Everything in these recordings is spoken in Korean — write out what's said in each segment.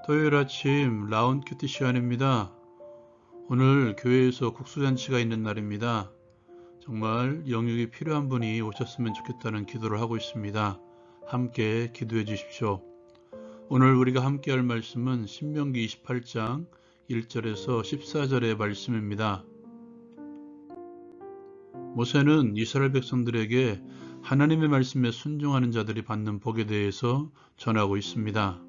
토요일 아침 라운 큐티 시간입니다. 오늘 교회에서 국수잔치가 있는 날입니다. 정말 영육이 필요한 분이 오셨으면 좋겠다는 기도를 하고 있습니다. 함께 기도해 주십시오. 오늘 우리가 함께 할 말씀은 신명기 28장 1절에서 14절의 말씀입니다. 모세는 이스라엘 백성들에게 하나님의 말씀에 순종하는 자들이 받는 복에 대해서 전하고 있습니다.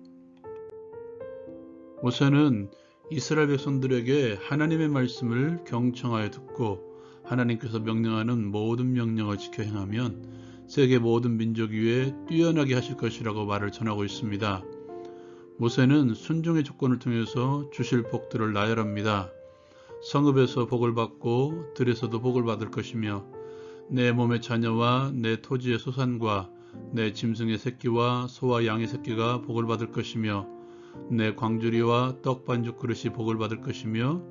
모세는 이스라엘 백성들에게 하나님의 말씀을 경청하여 듣고 하나님께서 명령하는 모든 명령을 지켜 행하면 세계 모든 민족 위에 뛰어나게 하실 것이라고 말을 전하고 있습니다. 모세는 순종의 조건을 통해서 주실 복들을 나열합니다. 성읍에서 복을 받고 들에서도 복을 받을 것이며 내 몸의 자녀와 내 토지의 소산과 내 짐승의 새끼와 소와 양의 새끼가 복을 받을 것이며 내 광주리와 떡 반죽 그릇이 복을 받을 것이며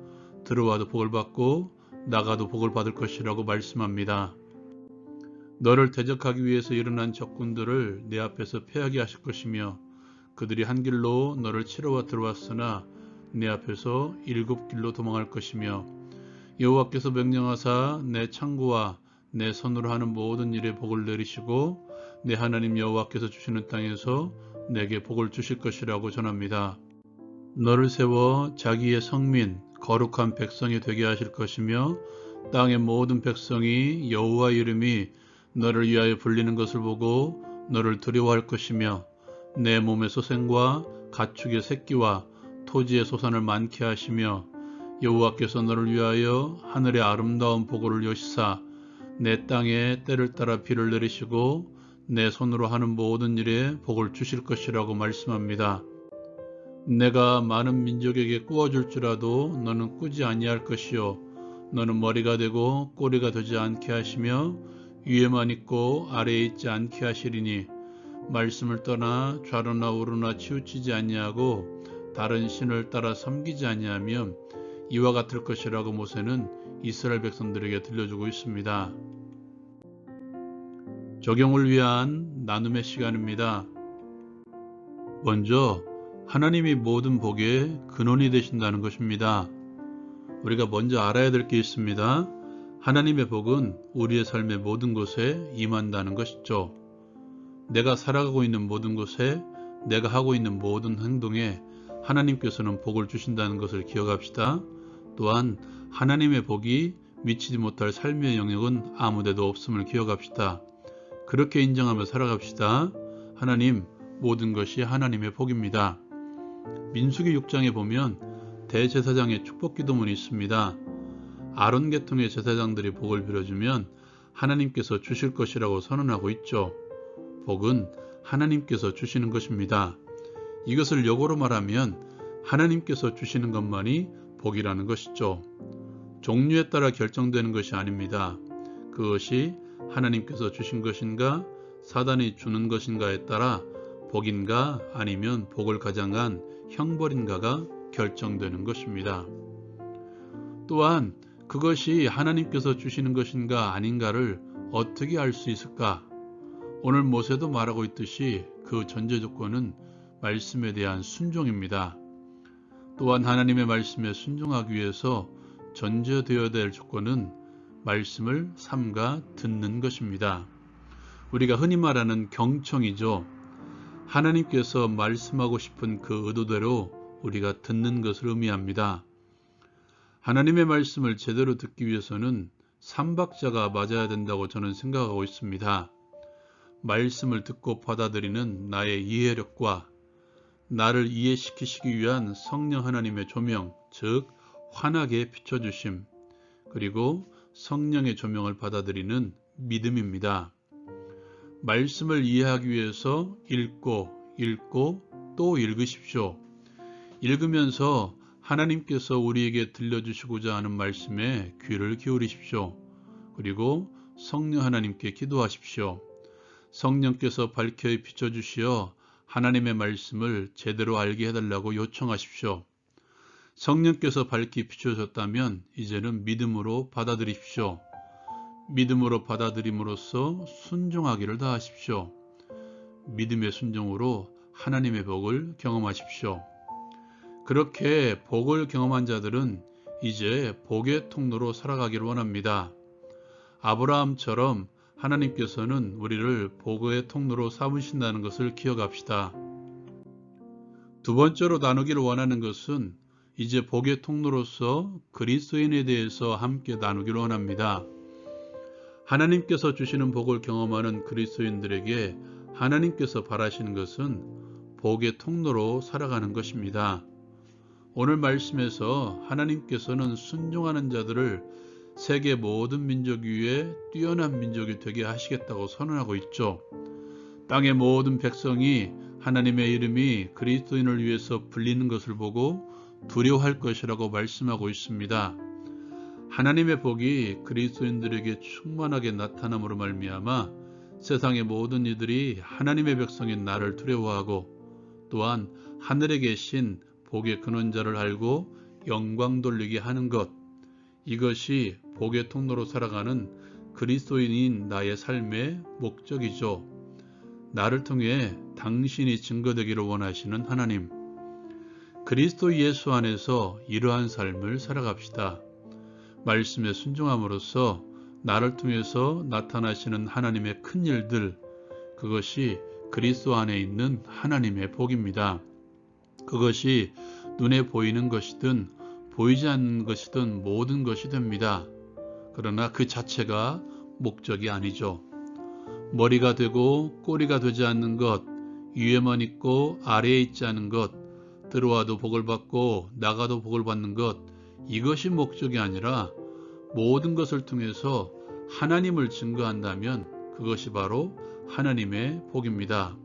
들어와도 복을 받고 나가도 복을 받을 것이라고 말씀합니다. 너를 대적하기 위해서 일어난 적군들을 내 앞에서 패하게 하실 것이며 그들이 한 길로 너를 치러와 들어왔으나 내 앞에서 7길로 도망할 것이며 여호와께서 명령하사 내 창고와 내 손으로 하는 모든 일에 복을 내리시고 내 하나님 여호와께서 주시는 땅에서 내게 복을 주실 것이라고 전합니다. 너를 세워 자기의 성민 거룩한 백성이 되게 하실 것이며 땅의 모든 백성이 여호와 이름이 너를 위하여 불리는 것을 보고 너를 두려워할 것이며 내 몸의 소생과 가축의 새끼와 토지의 소산을 많게 하시며 여호와께서 너를 위하여 하늘의 아름다운 보고를 여시사 내 땅에 때를 따라 비를 내리시고 내 손으로 하는 모든 일에 복을 주실 것이라고 말씀합니다. 내가 많은 민족에게 꾸어줄지라도 너는 꾸지 아니할 것이요 너는 머리가 되고 꼬리가 되지 않게 하시며 위에만 있고 아래에 있지 않게 하시리니 말씀을 떠나 좌로나 우로나 치우치지 아니하고 다른 신을 따라 섬기지 아니하면 이와 같을 것이라고 모세는 이스라엘 백성들에게 들려주고 있습니다. 적용을 위한 나눔의 시간입니다. 먼저 하나님이 모든 복의 근원이 되신다는 것입니다. 우리가 먼저 알아야 될 게 있습니다. 하나님의 복은 우리의 삶의 모든 곳에 임한다는 것이죠. 내가 살아가고 있는 모든 곳에 내가 하고 있는 모든 행동에 하나님께서는 복을 주신다는 것을 기억합시다. 또한 하나님의 복이 미치지 못할 삶의 영역은 아무데도 없음을 기억합시다. 그렇게 인정하며 살아갑시다. 하나님, 모든 것이 하나님의 복입니다. 민수기 6장에 보면 대제사장의 축복기도문이 있습니다. 아론 계통의 제사장들이 복을 빌어주면 하나님께서 주실 것이라고 선언하고 있죠. 복은 하나님께서 주시는 것입니다. 이것을 역어로 말하면 하나님께서 주시는 것만이 복이라는 것이죠. 종류에 따라 결정되는 것이 아닙니다. 그것이 하나님께서 주신 것인가 사단이 주는 것인가에 따라 복인가 아니면 복을 가장한 형벌인가가 결정되는 것입니다. 또한 그것이 하나님께서 주시는 것인가 아닌가를 어떻게 알 수 있을까? 오늘 모세도 말하고 있듯이 그 전제 조건은 말씀에 대한 순종입니다. 또한 하나님의 말씀에 순종하기 위해서 전제되어야 될 조건은 말씀을 삼가 듣는 것입니다. 우리가 흔히 말하는 경청이죠. 하나님께서 말씀하고 싶은 그 의도대로 우리가 듣는 것을 의미합니다. 하나님의 말씀을 제대로 듣기 위해서는 삼박자가 맞아야 된다고 저는 생각하고 있습니다. 말씀을 듣고 받아들이는 나의 이해력과 나를 이해시키시기 위한 성령 하나님의 조명, 즉 환하게 비춰주심, 그리고 성령의 조명을 받아들이는 믿음입니다. 말씀을 이해하기 위해서 읽고 또 읽으십시오. 읽으면서 하나님께서 우리에게 들려주시고자 하는 말씀에 귀를 기울이십시오. 그리고 성령 하나님께 기도하십시오. 성령께서 밝혀 비춰주시어 하나님의 말씀을 제대로 알게 해달라고 요청하십시오. 성령께서 밝히 비춰졌다면 이제는 믿음으로 받아들이십시오. 믿음으로 받아들임으로써 순종하기를 다하십시오. 믿음의 순종으로 하나님의 복을 경험하십시오. 그렇게 복을 경험한 자들은 이제 복의 통로로 살아가기를 원합니다. 아브라함처럼 하나님께서는 우리를 복의 통로로 삼으신다는 것을 기억합시다. 두 번째로 나누기를 원하는 것은 이제 복의 통로로서 그리스도인에 대해서 함께 나누기를 원합니다. 하나님께서 주시는 복을 경험하는 그리스도인들에게 하나님께서 바라시는 것은 복의 통로로 살아가는 것입니다. 오늘 말씀에서 하나님께서는 순종하는 자들을 세계 모든 민족 위에 뛰어난 민족이 되게 하시겠다고 선언하고 있죠. 땅의 모든 백성이 하나님의 이름이 그리스도인을 위해서 불리는 것을 보고 두려워할 것이라고 말씀하고 있습니다. 하나님의 복이 그리스도인들에게 충만하게 나타남으로 말미암아 세상의 모든 이들이 하나님의 백성인 나를 두려워하고 또한 하늘에 계신 복의 근원자를 알고 영광 돌리게 하는 것, 이것이 복의 통로로 살아가는 그리스도인인 나의 삶의 목적이죠. 나를 통해 당신이 증거되기를 원하시는 하나님, 그리스도 예수 안에서 이러한 삶을 살아갑시다. 말씀에 순종함으로써 나를 통해서 나타나시는 하나님의 큰 일들, 그것이 그리스도 안에 있는 하나님의 복입니다. 그것이 눈에 보이는 것이든 보이지 않는 것이든 모든 것이 됩니다. 그러나 그 자체가 목적이 아니죠. 머리가 되고 꼬리가 되지 않는 것, 위에만 있고 아래에 있지 않은 것, 들어와도 복을 받고 나가도 복을 받는 것, 이것이 목적이 아니라 모든 것을 통해서 하나님을 증거한다면 그것이 바로 하나님의 복입니다.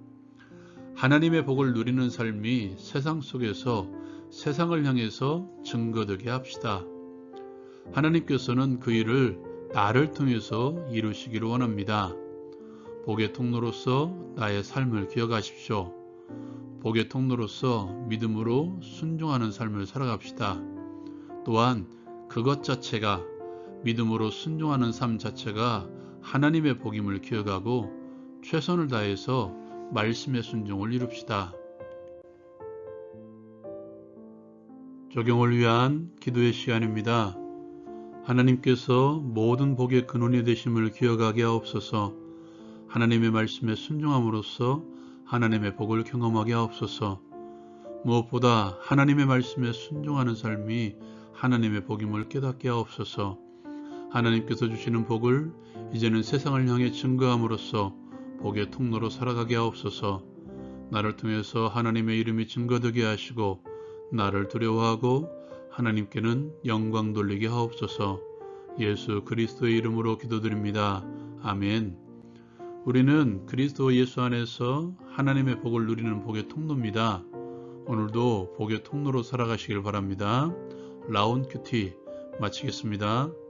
하나님의 복을 누리는 삶이 세상 속에서 세상을 향해서 증거되게 합시다. 하나님께서는 그 일을 나를 통해서 이루시기를 원합니다. 복의 통로로서 나의 삶을 기억하십시오. 복의 통로로서 믿음으로 순종하는 삶을 살아갑시다. 또한 그것 자체가, 믿음으로 순종하는 삶 자체가 하나님의 복임을 기억하고 최선을 다해서 말씀의 순종을 이룹시다. 적용을 위한 기도의 시간입니다. 하나님께서 모든 복의 근원이 되심을 기억하게 하옵소서. 하나님의 말씀에 순종함으로써 하나님의 복을 경험하게 하옵소서. 무엇보다 하나님의 말씀에 순종하는 삶이 하나님의 복임을 깨닫게 하옵소서. 하나님께서 주시는 복을 이제는 세상을 향해 증거함으로써 복의 통로로 살아가게 하옵소서. 나를 통해서 하나님의 이름이 증거되게 하시고 나를 두려워하고 하나님께는 영광 돌리게 하옵소서. 예수 그리스도의 이름으로 기도드립니다. 아멘. 우리는 그리스도 예수 안에서 하나님의 복을 누리는 복의 통로입니다. 오늘도 복의 통로로 살아가시길 바랍니다. 라운 큐티 마치겠습니다.